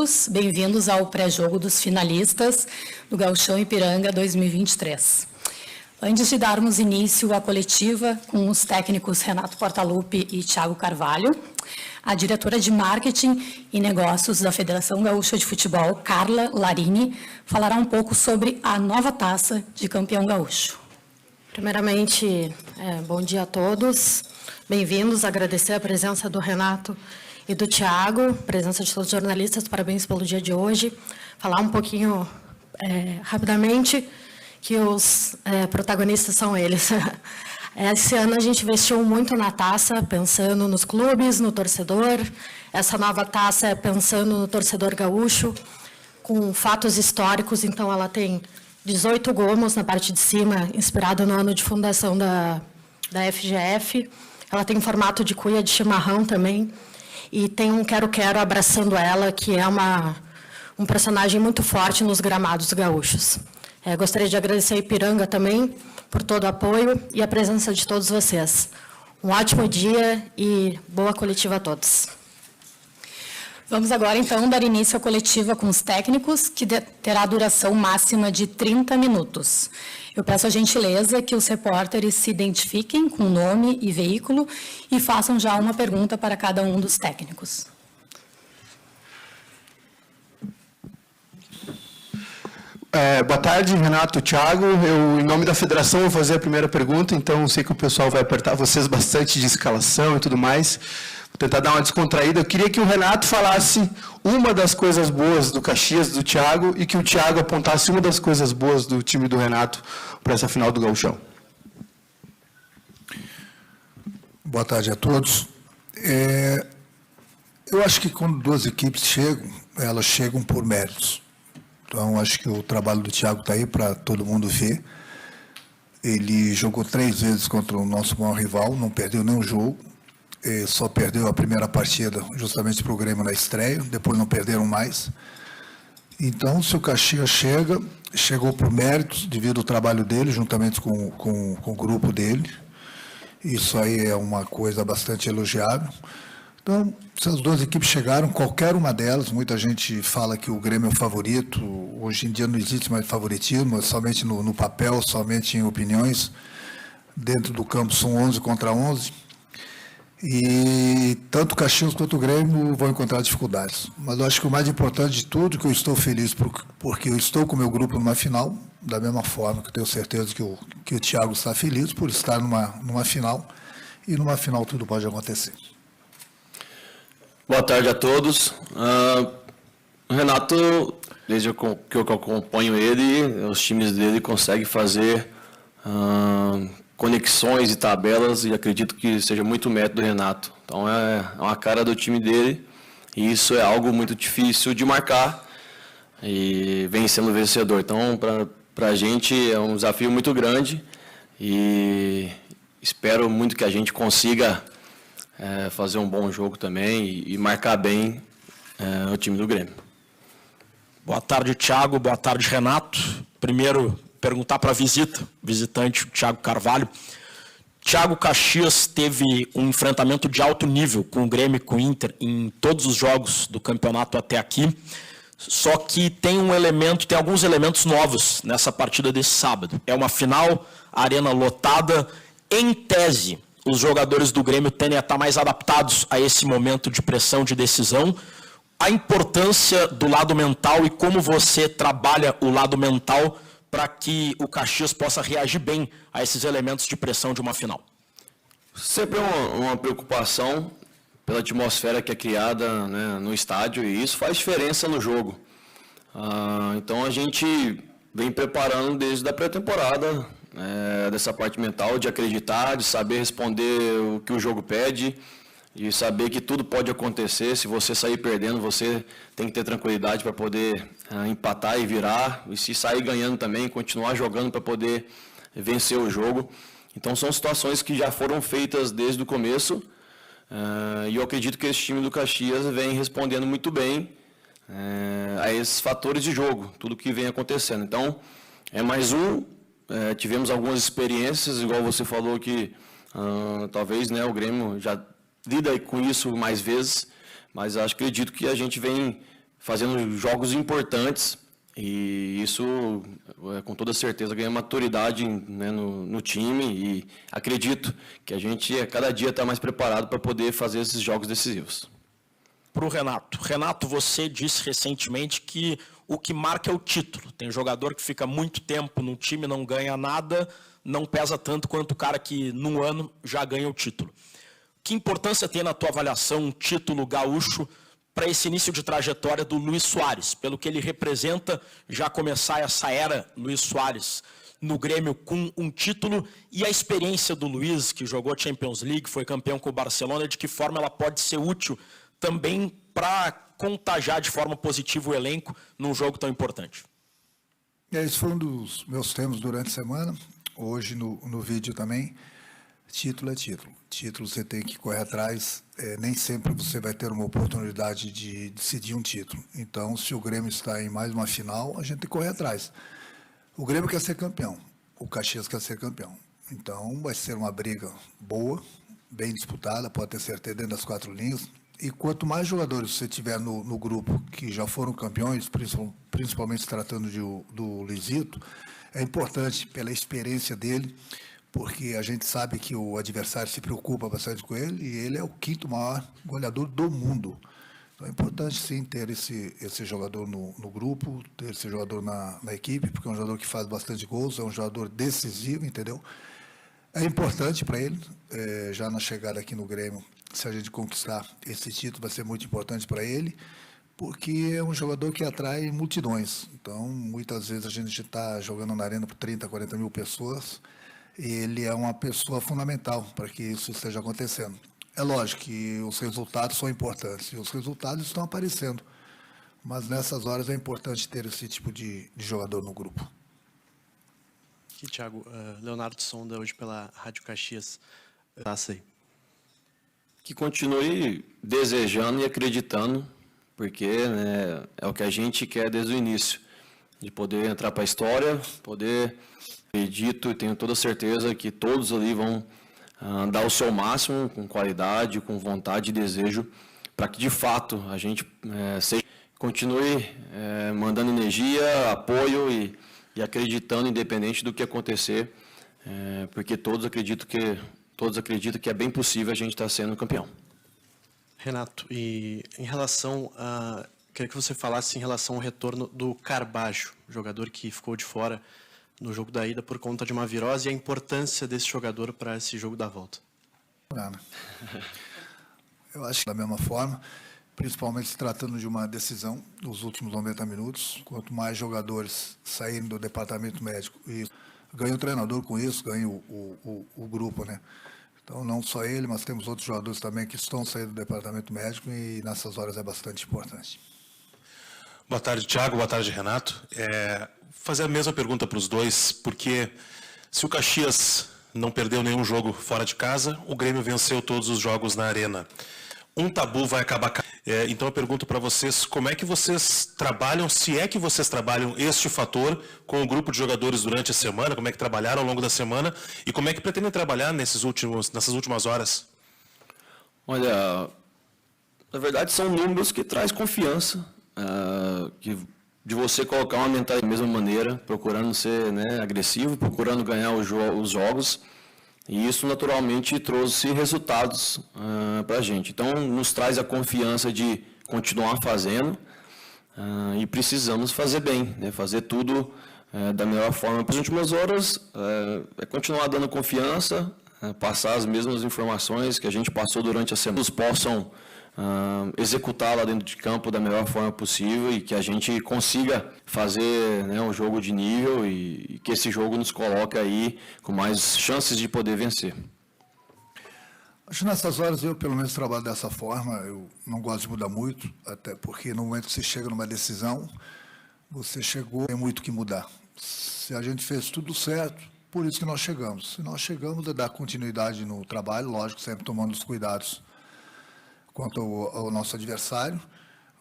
todos, bem-vindos ao pré-jogo dos finalistas do Gauchão Ipiranga 2023. Antes de darmos início à coletiva com os técnicos Renato Portaluppi e Thiago Carvalho, a diretora de Marketing e Negócios da Federação Gaúcha de Futebol, Carla Larini, falará um pouco sobre a nova taça de campeão gaúcho. Primeiramente, bom dia a todos, bem-vindos, agradecer a presença do Renato e do Thiago, presença de todos os jornalistas, parabéns pelo dia de hoje. Falar um pouquinho rapidamente que os protagonistas são eles. Esse ano a gente investiu muito na taça, pensando nos clubes, no torcedor. Essa nova taça é pensando no torcedor gaúcho, com fatos históricos. Então, ela tem 18 gomos na parte de cima, inspirada no ano de fundação da FGF. Ela tem formato de cuia de chimarrão também. E tem um quero-quero abraçando ela, que é um personagem muito forte nos gramados gaúchos. Gostaria de agradecer a Ipiranga também por todo o apoio e a presença de todos vocês. Um ótimo dia e boa coletiva a todos. Vamos agora, então, dar início à coletiva com os técnicos, que terá duração máxima de 30 minutos. Eu peço a gentileza que os repórteres se identifiquem com nome e veículo e façam já uma pergunta para cada um dos técnicos. Boa tarde, Renato, Thiago. Eu, em nome da federação, vou fazer a primeira pergunta, então sei que o pessoal vai apertar vocês bastante de escalação e tudo mais. Vou tentar dar uma descontraída. Eu queria que o Renato falasse uma das coisas boas do Caxias, do Thiago, e que o Thiago apontasse uma das coisas boas do time do Renato para essa final do Gauchão. Boa tarde a todos. Eu acho que quando duas equipes chegam, elas chegam por méritos. Então, acho que o trabalho do Thiago está aí para todo mundo ver. Ele jogou 3 vezes contra o nosso maior rival, não perdeu nenhum jogo. Só perdeu a primeira partida justamente para o Grêmio na estreia, depois não perderam mais. Então, se o Caxias chegou por méritos devido ao trabalho dele, juntamente com o grupo dele. Isso aí é uma coisa bastante elogiável. Então, se as duas equipes chegaram, qualquer uma delas, muita gente fala que o Grêmio é o favorito, hoje em dia não existe mais favoritismo, é somente no papel, somente em opiniões. Dentro do campo são 11 contra 11, e tanto o Caxias quanto o Grêmio vão encontrar dificuldades. Mas eu acho que o mais importante de tudo, que eu estou feliz porque eu estou com o meu grupo numa final, da mesma forma que eu tenho certeza que o Thiago está feliz por estar numa final, e numa final tudo pode acontecer. Boa tarde a todos. O Renato, desde que eu acompanho ele, os times dele conseguem fazer conexões e tabelas, e acredito que seja muito mérito do Renato. Então é uma cara do time dele, e isso é algo muito difícil de marcar, e vem sendo vencedor. Então, para a gente é um desafio muito grande, e espero muito que a gente consiga fazer um bom jogo também e marcar bem o time do Grêmio. Boa tarde, Thiago. Boa tarde, Renato. Primeiro, perguntar para visitante, o Thiago Carvalho. Thiago, Caxias teve um enfrentamento de alto nível com o Grêmio e com o Inter em todos os jogos do campeonato até aqui. Só que tem alguns elementos novos nessa partida desse sábado. É uma final, arena lotada, em tese. Os jogadores do Grêmio tendem a estar mais adaptados a esse momento de pressão, de decisão. A importância do lado mental e como você trabalha o lado mental para que o Caxias possa reagir bem a esses elementos de pressão de uma final. Sempre uma preocupação pela atmosfera que é criada, né, no estádio, e isso faz diferença no jogo. Então a gente vem preparando desde a pré-temporada, dessa parte mental, de acreditar, de saber responder o que o jogo pede, de saber que tudo pode acontecer. Se você sair perdendo, você tem que ter tranquilidade para poder empatar e virar, e se sair ganhando também, continuar jogando para poder vencer o jogo. Então são situações que já foram feitas desde o começo, e eu acredito que esse time do Caxias vem respondendo muito bem a esses fatores de jogo, tudo que vem acontecendo. Então, é mais tivemos algumas experiências, igual você falou que talvez, né, o Grêmio já lida com isso mais vezes, mas acredito que a gente vem fazendo jogos importantes, e isso, com toda certeza, ganha maturidade, né, no time, e acredito que a gente, a cada dia, está mais preparado para poder fazer esses jogos decisivos. Para o Renato. Renato, você disse recentemente que o que marca é o título. Tem jogador que fica muito tempo no time, não ganha nada, não pesa tanto quanto o cara que, num ano, já ganha o título. Que importância tem na tua avaliação um título gaúcho para esse início de trajetória do Luís Soares, pelo que ele representa, já começar essa era Luís Soares no Grêmio com um título, e a experiência do Luís, que jogou Champions League, foi campeão com o Barcelona, de que forma ela pode ser útil também para contagiar de forma positiva o elenco num jogo tão importante? Esse foi um dos meus temas durante a semana, hoje no vídeo também. Título é título. Título você tem que correr atrás. Nem sempre você vai ter uma oportunidade de decidir um título. Então, se o Grêmio está em mais uma final, a gente tem que correr atrás. O Grêmio quer ser campeão. O Caxias quer ser campeão. Então, vai ser uma briga boa, bem disputada, pode ter certeza, dentro das 4 linhas. E quanto mais jogadores você tiver no grupo que já foram campeões, principalmente se tratando do Luizito, é importante pela experiência dele, porque a gente sabe que o adversário se preocupa bastante com ele, e ele é o 5º maior goleador do mundo. Então é importante, sim, ter esse jogador no grupo, ter esse jogador na equipe, porque é um jogador que faz bastante gols, é um jogador decisivo, entendeu? É importante para ele, já na chegada aqui no Grêmio, se a gente conquistar esse título, vai ser muito importante para ele, porque é um jogador que atrai multidões. Então, muitas vezes a gente está jogando na arena por 30, 40 mil pessoas, e ele é uma pessoa fundamental para que isso esteja acontecendo. É lógico que os resultados são importantes, e os resultados estão aparecendo, mas nessas horas é importante ter esse tipo de jogador no grupo. Aqui, Thiago, Leonardo Sonda, hoje pela Rádio Caxias. Passa aí. Que continue desejando e acreditando, porque, né, é o que a gente quer desde o início, de poder entrar para a história, poder, acredito e tenho toda certeza que todos ali vão dar o seu máximo, com qualidade, com vontade e desejo, para que de fato a gente continue mandando energia, apoio e acreditando, independente do que acontecer, porque todos acreditam que é bem possível a gente estar sendo campeão. Renato, e em relação a... Queria que você falasse em relação ao retorno do Carbajo, jogador que ficou de fora no jogo da ida por conta de uma virose, e a importância desse jogador para esse jogo da volta. Eu acho que da mesma forma, principalmente se tratando de uma decisão nos últimos 90 minutos, quanto mais jogadores saírem do departamento médico, e ganha o treinador com isso, ganha o grupo, né? Então, não só ele, mas temos outros jogadores também que estão saindo do departamento médico, e nessas horas é bastante importante. Boa tarde, Thiago. Boa tarde, Renato. Fazer a mesma pergunta para os dois, porque se o Caxias não perdeu nenhum jogo fora de casa, o Grêmio venceu todos os jogos na arena. Um tabu vai acabar... Então eu pergunto para vocês, como é que vocês trabalham, se é que vocês trabalham este fator com o grupo de jogadores durante a semana, como é que trabalharam ao longo da semana e como é que pretendem trabalhar nessas últimas horas? Olha, na verdade são números que traz confiança, de você colocar uma mentalidade da mesma maneira, procurando ser, né, agressivo, procurando ganhar os jogos. E isso, naturalmente, trouxe resultados para a gente. Então, nos traz a confiança de continuar fazendo e precisamos fazer bem, né? Fazer tudo da melhor forma. Para as últimas horas, é continuar dando confiança, passar as mesmas informações que a gente passou durante a semana, possam executar lá dentro de campo da melhor forma possível e que a gente consiga fazer, né, um jogo de nível e que esse jogo nos coloque aí com mais chances de poder vencer. Acho que nessas horas eu, pelo menos, trabalho dessa forma. Eu não gosto de mudar muito, até porque no momento que você chega numa decisão, você chegou, tem muito que mudar. Se a gente fez tudo certo, por isso que nós chegamos. Se nós chegamos a dar continuidade no trabalho, lógico, sempre tomando os cuidados quanto ao nosso adversário,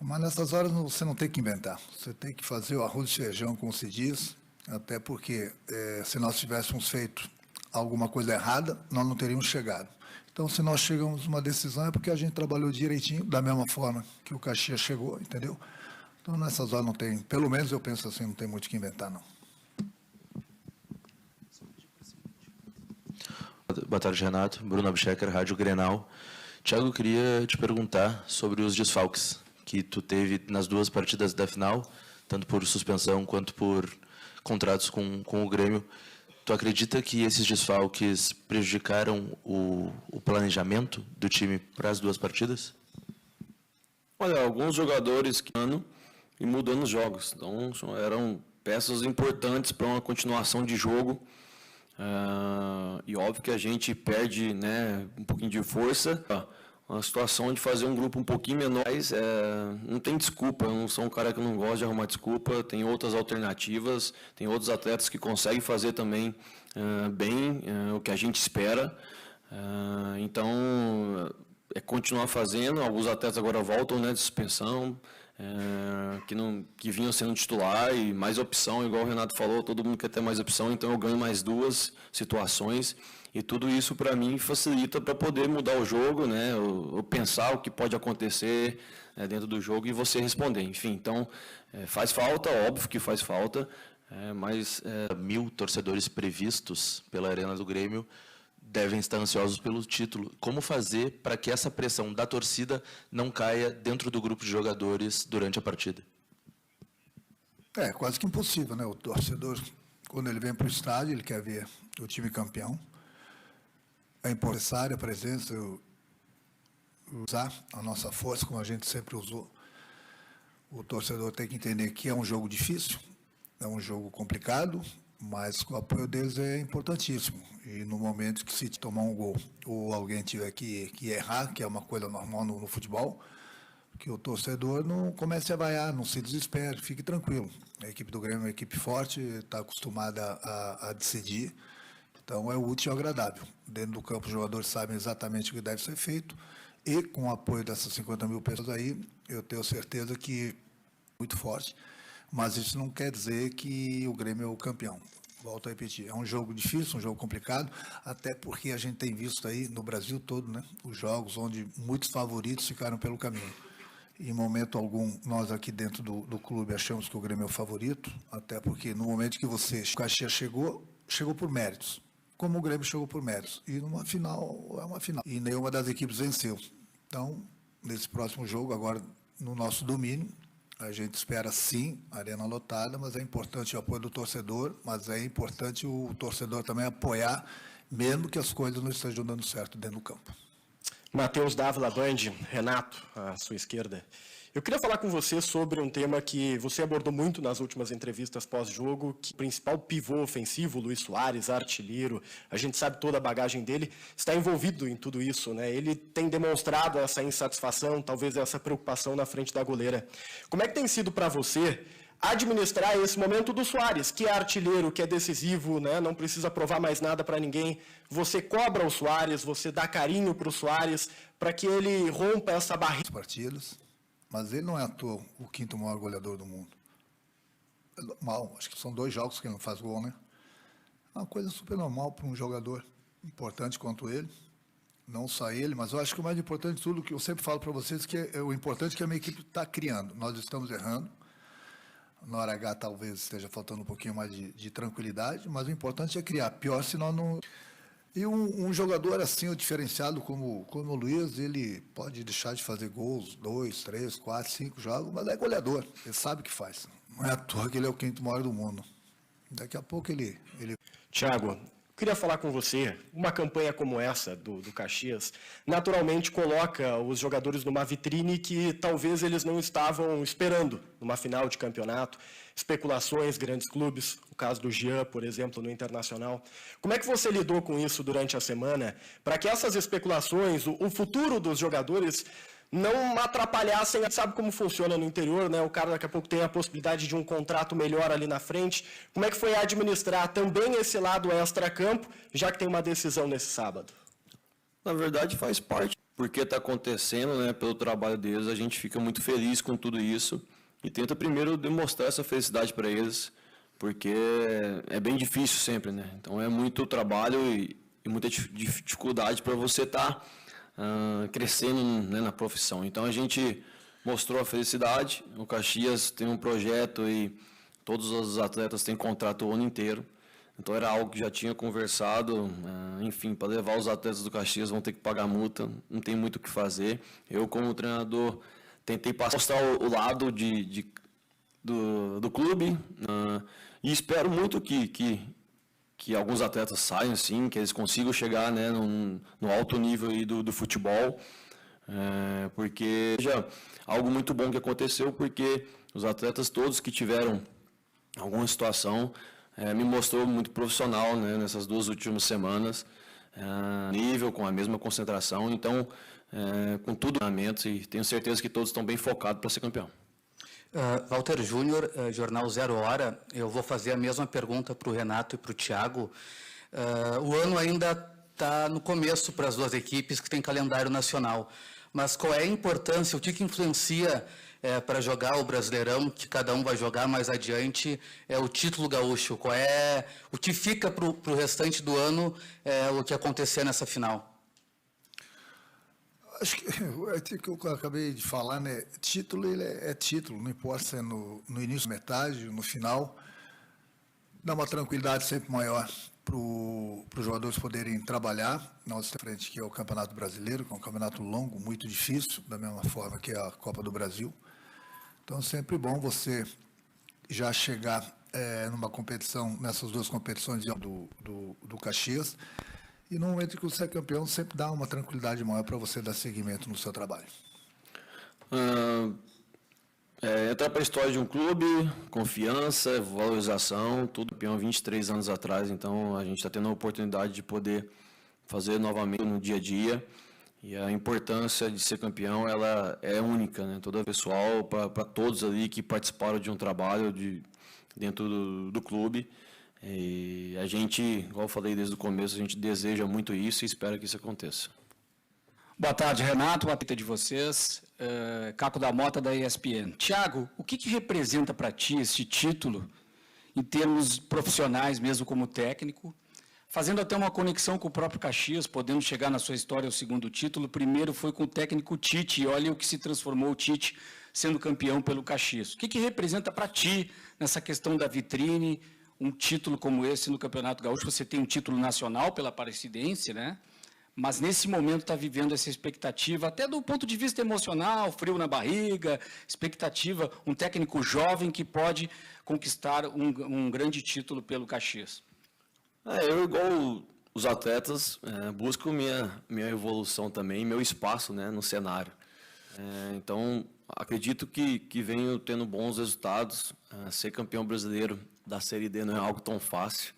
mas nessas horas você não tem que inventar, você tem que fazer o arroz e feijão, como se diz, até porque se nós tivéssemos feito alguma coisa errada, nós não teríamos chegado. Então, se nós chegamos a uma decisão, é porque a gente trabalhou direitinho, da mesma forma que o Caxias chegou, entendeu? Então, nessas horas não tem, pelo menos eu penso assim, não tem muito o que inventar, não. Boa tarde, Renato. Bruno Abchecker, Rádio Grenal. Thiago, eu queria te perguntar sobre os desfalques que tu teve nas 2 partidas da final, tanto por suspensão quanto por contratos com o Grêmio. Tu acredita que esses desfalques prejudicaram o planejamento do time para as 2 partidas? Olha, alguns jogadores que e mudando os jogos. Então, eram peças importantes para uma continuação de jogo. E óbvio que a gente perde, né, um pouquinho de força. Uma situação de fazer um grupo um pouquinho menor, não tem desculpa. Eu não sou um cara que não gosta de arrumar desculpa. Tem outras alternativas, tem outros atletas que conseguem fazer também bem o que a gente espera. Então, é continuar fazendo. Alguns atletas agora voltam, né, de suspensão, que vinham sendo titular e mais opção, igual o Renato falou, todo mundo quer ter mais opção, então eu ganho mais 2 situações e tudo isso para mim facilita para poder mudar o jogo, né, eu pensar o que pode acontecer dentro do jogo e você responder, enfim, então faz falta, óbvio que faz falta, mas... 1.000 torcedores previstos pela Arena do Grêmio devem estar ansiosos pelo título. Como fazer para que essa pressão da torcida não caia dentro do grupo de jogadores durante a partida? É quase que impossível, né? O torcedor, quando ele vem para o estádio, ele quer ver o time campeão. É importante a presença, usar a nossa força, como a gente sempre usou. O torcedor tem que entender que é um jogo difícil, é um jogo complicado, mas o apoio deles é importantíssimo. E no momento que se tomar um gol ou alguém tiver que errar, que é uma coisa normal no futebol, que o torcedor não comece a vaiar, não se desespere, fique tranquilo. A equipe do Grêmio é uma equipe forte, está acostumada a decidir, então é útil e agradável. Dentro do campo, os jogadores sabem exatamente o que deve ser feito e com o apoio dessas 50.000 pessoas aí, eu tenho certeza que é muito forte. Mas isso não quer dizer que o Grêmio é o campeão. Volto a repetir, é um jogo difícil, um jogo complicado, até porque a gente tem visto aí no Brasil todo, né, os jogos onde muitos favoritos ficaram pelo caminho. Em momento algum, nós aqui dentro do clube achamos que o Grêmio é o favorito, até porque no momento que o Caxias chegou por méritos, como o Grêmio chegou por méritos. E numa final, é uma final. E nenhuma das equipes venceu. Então, nesse próximo jogo, agora no nosso domínio, a gente espera sim a arena lotada, mas é importante o apoio do torcedor, mas é importante o torcedor também apoiar, mesmo que as coisas não estejam dando certo dentro do campo. Matheus Dávila, Band, Renato, à sua esquerda. Eu queria falar com você sobre um tema que você abordou muito nas últimas entrevistas pós-jogo, que o principal pivô ofensivo, Luis Soares, artilheiro, a gente sabe toda a bagagem dele, está envolvido em tudo isso, né? Ele tem demonstrado essa insatisfação, talvez essa preocupação na frente da goleira. Como é que tem sido para você administrar esse momento do Soares, que é artilheiro, que é decisivo, né? Não precisa provar mais nada para ninguém. Você cobra o Soares, você dá carinho para o Soares, para que ele rompa essa barreira. Partidas. Mas ele não é à toa o 5º maior goleador do mundo. É normal, acho que são 2 jogos que ele não faz gol, né? É uma coisa super normal para um jogador importante quanto ele. Não só ele, mas eu acho que o mais importante de tudo, que eu sempre falo para vocês, que o importante que a minha equipe está criando. Nós estamos errando. Na hora H talvez esteja faltando um pouquinho mais de tranquilidade, mas o importante é criar. Pior se nós não... E um jogador assim, o diferenciado como o Luiz, ele pode deixar de fazer gols, 2, 3, 4, 5 jogos, mas é goleador, ele sabe o que faz. Não é à toa que ele é o 5º maior do mundo. Daqui a pouco ele... Thiago, queria falar com você, uma campanha como essa do Caxias, naturalmente coloca os jogadores numa vitrine que talvez eles não estavam esperando numa final de campeonato, especulações, grandes clubes, o caso do Jean, por exemplo, no Internacional. Como é que você lidou com isso durante a semana, para que essas especulações, o futuro dos jogadores não atrapalhassem, sabe como funciona no interior, né? O cara daqui a pouco tem a possibilidade de um contrato melhor ali na frente. Como é que foi administrar também esse lado extra-campo, já que tem uma decisão nesse sábado? Na verdade, faz parte. Porque está acontecendo, né? Pelo trabalho deles, a gente fica muito feliz com tudo isso e tenta primeiro demonstrar essa felicidade para eles, porque é bem difícil sempre, né? Então é muito trabalho e muita dificuldade para você estar crescendo, né, na profissão. Então a gente mostrou a felicidade. O Caxias tem um projeto e todos os atletas têm contrato o ano inteiro. Então era algo que já tinha conversado, enfim, para levar os atletas do Caxias vão ter que pagar multa, não tem muito o que fazer. Eu, como treinador, tentei mostrar o lado do clube e espero muito que alguns atletas saiam, sim, que eles consigam chegar, né, no alto nível aí do futebol, porque já algo muito bom que aconteceu, porque os atletas todos que tiveram alguma situação me mostrou muito profissional, né, nessas 2 últimas semanas, nível, com a mesma concentração, então, com tudo e tenho certeza que todos estão bem focados para ser campeão. Walter Júnior, Jornal 0 Hora, eu vou fazer a mesma pergunta para o Renato e para o Thiago. O ano ainda está no começo para as 2 equipes que têm calendário nacional, mas qual é a importância, o que influencia para jogar o Brasileirão, que cada um vai jogar mais adiante, o título gaúcho? Qual é o que fica para o restante do ano, o que acontecer nessa final? Acho que eu acabei de falar, né? Título, ele é título, não importa se é no início, metade, no final. Dá uma tranquilidade sempre maior para os jogadores poderem trabalhar na outra frente, que é o Campeonato Brasileiro, que é um campeonato longo, muito difícil, da mesma forma que a Copa do Brasil. Então, é sempre bom você já chegar numa competição, nessas 2 competições do Caxias, e no momento que você é campeão, sempre dá uma tranquilidade maior para você dar seguimento no seu trabalho. Entrar para a história de um clube, confiança, valorização, tudo campeão 23 anos atrás, então a gente está tendo a oportunidade de poder fazer novamente no dia a dia, e a importância de ser campeão, ela é única, né? Toda pessoal, para todos ali que participaram de um trabalho dentro do clube. E a gente, igual eu falei desde o começo, a gente deseja muito isso e espera que isso aconteça. Boa tarde, Renato. Boa tarde de vocês. Caco da Mota, da ESPN. Thiago, o que representa para ti esse título, em termos profissionais, mesmo como técnico, fazendo até uma conexão com o próprio Caxias, podendo chegar na sua história ao 2º título? Primeiro foi com o técnico Tite, e olha o que se transformou o Tite sendo campeão pelo Caxias. O que representa para ti nessa questão da vitrine, um título como esse no Campeonato Gaúcho? Você tem um título nacional pela Aparecidense, né? Mas nesse momento está vivendo essa expectativa, até do ponto de vista emocional, frio na barriga, expectativa, um técnico jovem que pode conquistar um grande título pelo Caxias. Eu, igual os atletas, busco minha evolução também, meu espaço, né, no cenário. Então, acredito que venho tendo bons resultados. Ser campeão brasileiro da Série D não é algo tão fácil.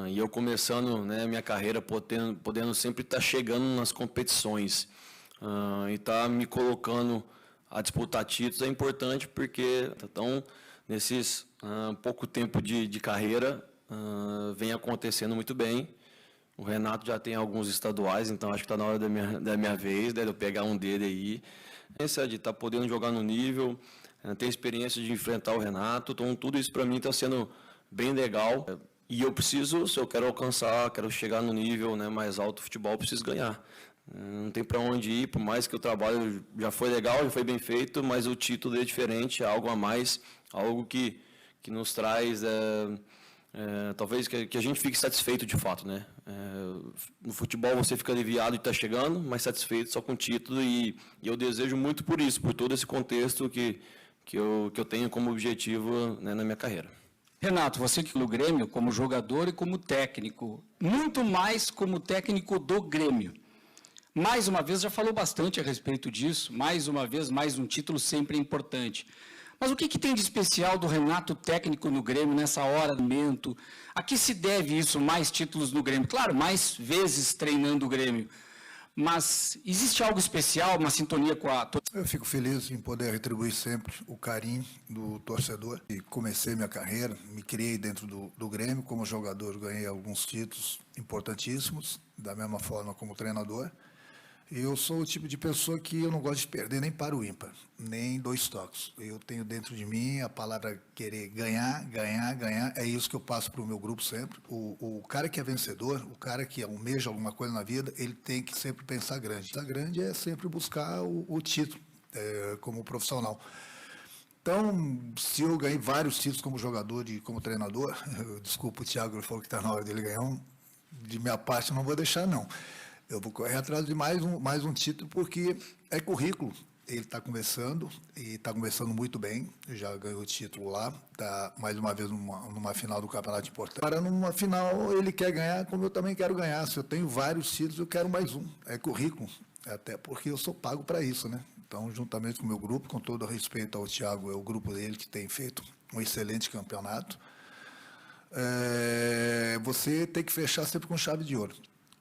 E eu começando, né, minha carreira, podendo sempre estar chegando nas competições e estar me colocando a disputar títulos é importante, porque então, nesses pouco tempo de carreira, vem acontecendo muito bem. O Renato já tem alguns estaduais, então acho que está na hora da minha vez, de eu pegar um dele aí. Essa de estar podendo jogar no nível, ter experiência de enfrentar o Renato, então tudo isso para mim está sendo bem legal. E eu preciso, se eu quero alcançar, quero chegar no nível, né, mais alto do futebol, eu preciso ganhar. Não tem para onde ir, por mais que o trabalho já foi legal, já foi bem feito, mas o título é diferente, é algo a mais, algo que nos traz, talvez que a gente fique satisfeito de fato, né? No futebol você fica aliviado de estar chegando, mas satisfeito só com o título, e eu desejo muito por isso, por todo esse contexto que eu tenho como objetivo, né, na minha carreira. Renato, você que no Grêmio, como jogador e como técnico, muito mais como técnico do Grêmio. Mais uma vez, já falou bastante a respeito disso, mais uma vez, mais um título sempre é importante. Mas o que tem de especial do Renato técnico no Grêmio nessa hora do momento? A que se deve isso, mais títulos no Grêmio? Claro, mais vezes treinando o Grêmio. Mas existe algo especial, uma sintonia com a... Eu fico feliz em poder retribuir sempre o carinho do torcedor. E comecei minha carreira, me criei dentro do Grêmio. Como jogador, ganhei alguns títulos importantíssimos, da mesma forma como treinador. E eu sou o tipo de pessoa que eu não gosto de perder nem para o ímpar, nem 2 toques. Eu tenho dentro de mim a palavra querer ganhar, ganhar, ganhar. É isso que eu passo para o meu grupo sempre. O cara que é vencedor, o cara que almeja alguma coisa na vida, ele tem que sempre pensar grande. Pensar grande é sempre buscar o título, como profissional. Então, se eu ganhei vários títulos como jogador e como treinador, desculpa o Thiago, ele falou que está na hora dele ganhar um, de minha parte eu não vou deixar, não. Eu vou correr atrás de mais um título, porque é currículo. Ele está começando, e está começando muito bem, já ganhou o título lá, está mais uma vez numa final do campeonato importante. Para numa final ele quer ganhar, como eu também quero ganhar. Se eu tenho vários títulos, eu quero mais um. É currículo, até porque eu sou pago para isso, né? Então, juntamente com o meu grupo, com todo respeito ao Thiago, é o grupo dele que tem feito um excelente campeonato. Você tem que fechar sempre com chave de ouro.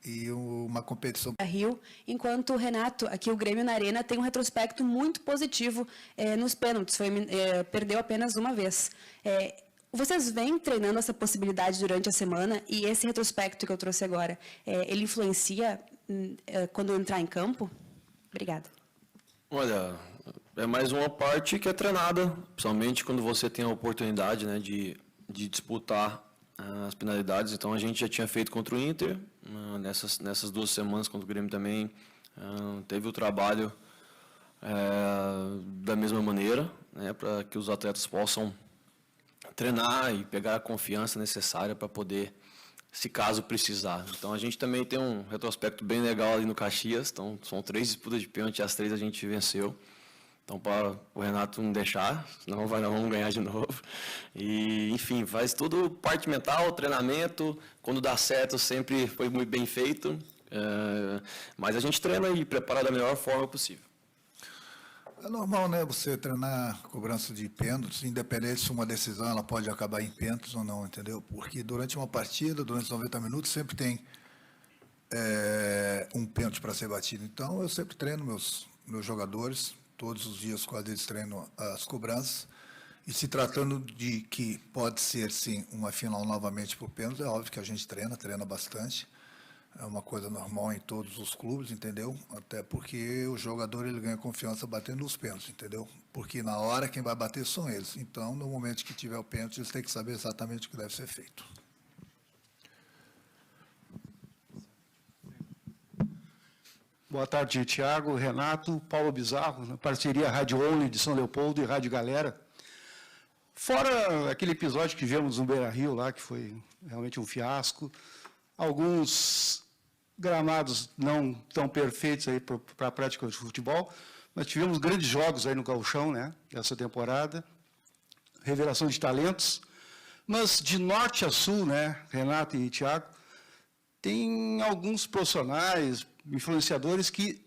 E uma competição. Rio, enquanto o Renato, aqui o Grêmio na Arena, tem um retrospecto muito positivo nos pênaltis, perdeu apenas uma vez. Vocês vêm treinando essa possibilidade durante a semana e esse retrospecto que eu trouxe agora, ele influencia quando entrar em campo? Obrigada. Olha, é mais uma parte que é treinada, principalmente quando você tem a oportunidade, né, de disputar as penalidades. Então a gente já tinha feito contra o Inter, nessas 2 semanas contra o Grêmio também teve o trabalho da mesma maneira, né, para que os atletas possam treinar e pegar a confiança necessária para poder, se caso precisar. Então a gente também tem um retrospecto bem legal ali no Caxias, então são 3 disputas de pênalti, as 3 a gente venceu. Então, para o Renato não deixar, senão nós vamos ganhar de novo. E, enfim, faz tudo parte mental, treinamento. Quando dá certo, sempre foi muito bem feito. Mas a gente treina e prepara da melhor forma possível. É normal, né, você treinar cobrança de pênaltis, independente se uma decisão ela pode acabar em pênaltis ou não, entendeu? Porque durante uma partida, durante 90 minutos, sempre tem um pênalti para ser batido. Então, eu sempre treino meus jogadores, todos os dias quase eles treinam as cobranças, e se tratando de que pode ser, sim, uma final novamente por pênalti, é óbvio que a gente treina bastante, é uma coisa normal em todos os clubes, entendeu? Até porque o jogador ele ganha confiança batendo os pênaltis, entendeu? Porque na hora quem vai bater são eles, então no momento que tiver o pênalti, eles têm que saber exatamente o que deve ser feito. Boa tarde, Thiago, Renato, Paulo Bizarro, na parceria Rádio Only de São Leopoldo e Rádio Galera. Fora aquele episódio que vimos no Beira-Rio lá, que foi realmente um fiasco, alguns gramados não tão perfeitos aí para a prática de futebol, mas tivemos grandes jogos aí no Gauchão, né, essa temporada, revelação de talentos, mas de norte a sul, né, Renato e Thiago, tem alguns profissionais, influenciadores que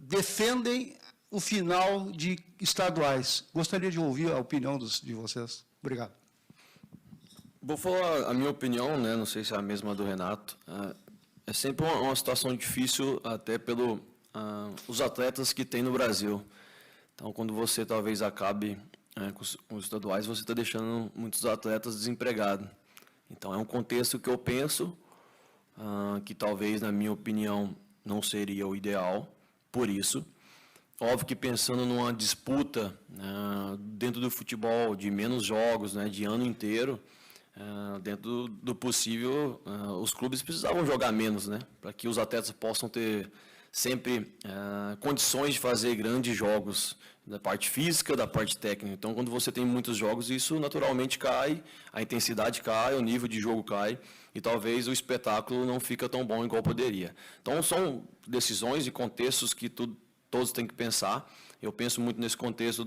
defendem o final de estaduais. Gostaria de ouvir a opinião de vocês. Obrigado. Vou falar a minha opinião, né? Não sei se é a mesma do Renato. É sempre uma situação difícil, até pelo os atletas que tem no Brasil. Então, quando você talvez acabe com os estaduais, você está deixando muitos atletas desempregados. Então, é um contexto que eu penso que talvez, na minha opinião, não seria o ideal, por isso. Óbvio que pensando numa disputa dentro do futebol de menos jogos, né, de ano inteiro, dentro do possível, os clubes precisavam jogar menos, né, para que os atletas possam ter sempre condições de fazer grandes jogos, da parte física, da parte técnica. Então, quando você tem muitos jogos, isso naturalmente cai, a intensidade cai, o nível de jogo cai, e talvez o espetáculo não fica tão bom igual poderia. Então, são decisões e contextos que todos têm que pensar. Eu penso muito nesse contexto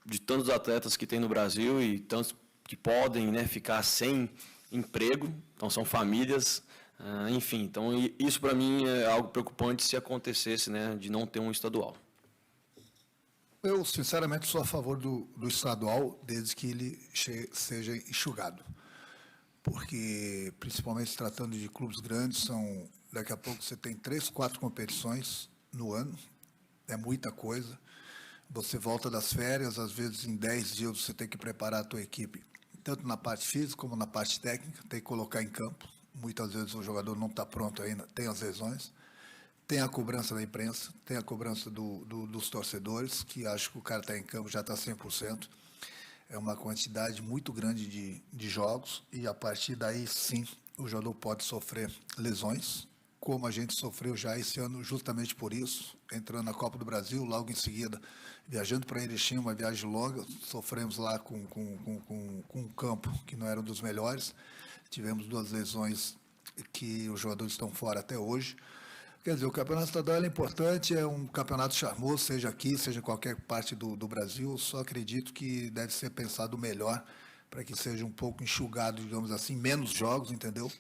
de tantos atletas que tem no Brasil e tantos que podem, né, ficar sem emprego, então são famílias, enfim. Então, isso para mim é algo preocupante se acontecesse, né, de não ter um estadual. Eu, sinceramente, sou a favor do estadual, desde que ele seja enxugado. Porque, principalmente se tratando de clubes grandes, daqui a pouco você tem 3, 4 competições no ano, é muita coisa. Você volta das férias, às vezes em 10 dias você tem que preparar a tua equipe, tanto na parte física como na parte técnica, tem que colocar em campo. Muitas vezes o jogador não está pronto ainda, tem as lesões. Tem a cobrança da imprensa, tem a cobrança dos torcedores, que acho que o cara está em campo, já está 100%. É uma quantidade muito grande de jogos, e a partir daí, sim, o jogador pode sofrer lesões, como a gente sofreu já esse ano justamente por isso, entrando na Copa do Brasil, logo em seguida, viajando para Erechim, uma viagem longa, sofremos lá com um campo que não era um dos melhores, tivemos 2 lesões que os jogadores estão fora até hoje. Quer dizer, o Campeonato Estadual é importante, é um campeonato charmoso, seja aqui, seja em qualquer parte do Brasil, só acredito que deve ser pensado melhor para que seja um pouco enxugado, digamos assim, menos jogos, entendeu?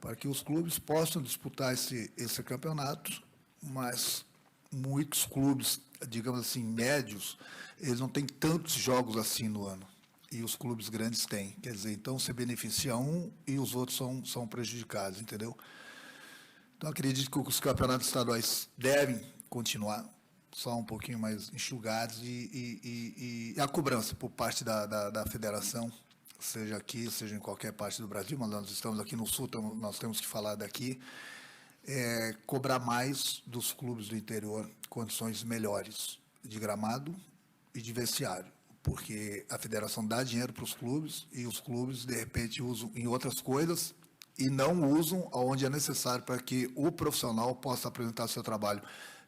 Para que os clubes possam disputar esse campeonato, mas muitos clubes, digamos assim, médios, eles não têm tantos jogos assim no ano, e os clubes grandes têm. Quer dizer, então você beneficia um e os outros são prejudicados, entendeu? Então, acredito que os campeonatos estaduais devem continuar, só um pouquinho mais enxugados, e a cobrança por parte da federação, seja aqui, seja em qualquer parte do Brasil, mas nós estamos aqui no Sul, então nós temos que falar daqui, cobrar mais dos clubes do interior condições melhores de gramado e de vestiário, porque a federação dá dinheiro para os clubes e os clubes, de repente, usam em outras coisas e não usam onde é necessário para que o profissional possa apresentar seu trabalho,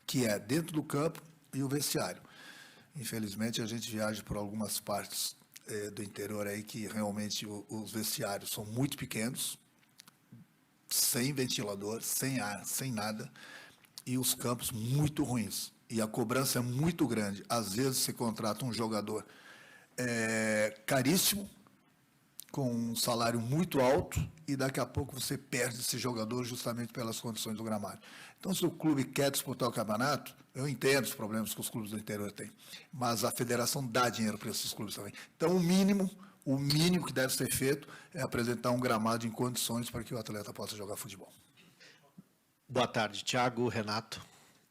que é dentro do campo e o vestiário. Infelizmente, a gente viaja por algumas partes do interior aí que realmente os vestiários são muito pequenos, sem ventilador, sem ar, sem nada, e os campos muito ruins. E a cobrança é muito grande. Às vezes você contrata um jogador caríssimo, com um salário muito alto, e daqui a pouco você perde esse jogador justamente pelas condições do gramado. Então, se o clube quer disputar o campeonato, eu entendo os problemas que os clubes do interior têm, mas a federação dá dinheiro para esses clubes também. Então, o mínimo que deve ser feito é apresentar um gramado em condições para que o atleta possa jogar futebol. Boa tarde, Thiago, Renato.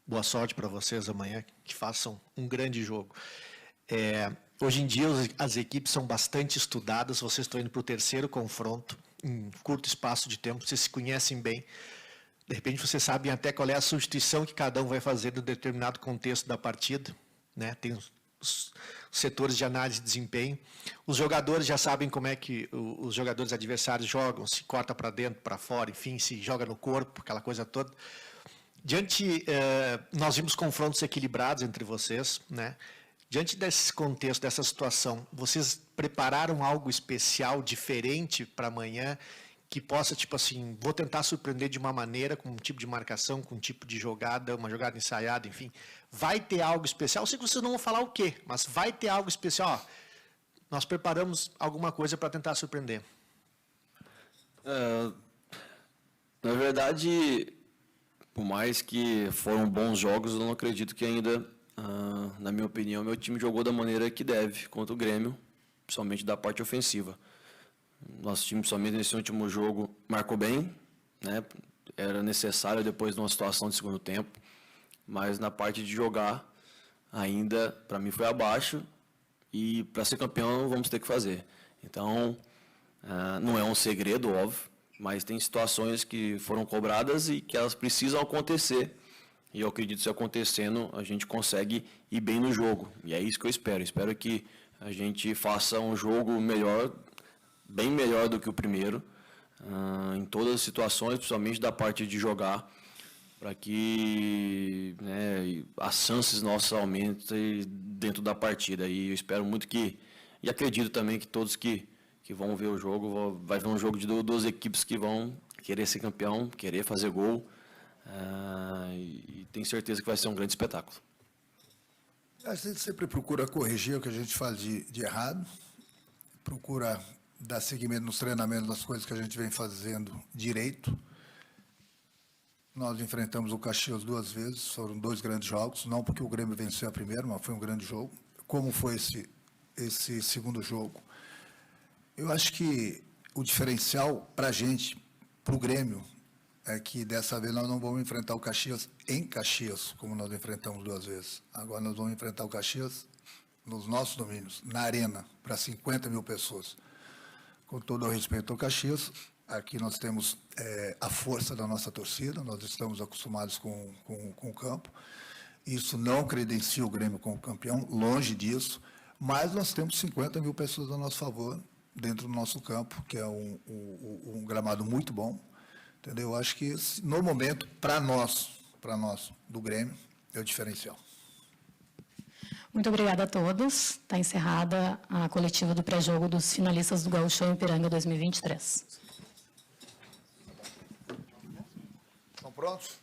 Boa sorte para vocês amanhã, que façam um grande jogo. Hoje em dia, as equipes são bastante estudadas, vocês estão indo para o 3º confronto, em curto espaço de tempo, vocês se conhecem bem. De repente, vocês sabem até qual é a substituição que cada um vai fazer no determinado contexto da partida, né? Tem os setores de análise de desempenho. Os jogadores já sabem como é que os jogadores adversários jogam, se corta para dentro, para fora, enfim, se joga no corpo, aquela coisa toda. Nós vimos confrontos equilibrados entre vocês, né? Diante desse contexto, dessa situação, vocês prepararam algo especial, diferente para amanhã, que possa, tipo assim, vou tentar surpreender de uma maneira, com um tipo de marcação, com um tipo de jogada, uma jogada ensaiada, enfim. Vai ter algo especial? Eu sei que vocês não vão falar o quê, mas vai ter algo especial. Nós preparamos alguma coisa para tentar surpreender. Na verdade, por mais que foram bons jogos, eu não acredito que ainda, na minha opinião, meu time jogou da maneira que deve contra o Grêmio, principalmente da parte ofensiva. Nosso time, somente nesse último jogo, marcou bem, né? Era necessário depois de uma situação de segundo tempo, mas na parte de jogar, ainda, para mim, foi abaixo, e para ser campeão vamos ter que fazer. Então, não é um segredo, óbvio, mas tem situações que foram cobradas e que elas precisam acontecer, e eu acredito que isso acontecendo, a gente consegue ir bem no jogo, e é isso que eu espero. Espero que a gente faça um jogo melhor, bem melhor do que o primeiro, em todas as situações, principalmente da parte de jogar, para que, né, as chances nossas aumentem dentro da partida. E eu espero muito que, e acredito também que todos que vão ver o jogo, vai ver um jogo de 2 equipes que vão querer ser campeão, querer fazer gol, e tenho certeza que vai ser um grande espetáculo. A gente sempre procura corrigir o que a gente faz de errado, procura dar seguimento nos treinamentos das coisas que a gente vem fazendo direito. Nós enfrentamos o Caxias 2 vezes, foram 2 grandes jogos, não porque o Grêmio venceu a primeira, mas foi um grande jogo. Como foi esse segundo jogo? Eu acho que o diferencial para a gente, para o Grêmio, é que dessa vez nós não vamos enfrentar o Caxias em Caxias, como nós enfrentamos 2 vezes. Agora nós vamos enfrentar o Caxias nos nossos domínios, na arena, para 50 mil pessoas. Com todo o respeito ao Caxias, aqui nós temos a força da nossa torcida, nós estamos acostumados com o campo. Isso não credencia o Grêmio como campeão, longe disso, mas nós temos 50 mil pessoas a nosso favor dentro do nosso campo, que é um gramado muito bom, Entendeu? Eu acho que, no momento, para nós, do Grêmio, é o diferencial. Muito obrigada a todos. Está encerrada a coletiva do pré-jogo dos finalistas do Gauchão Ipiranga 2023. Estão prontos?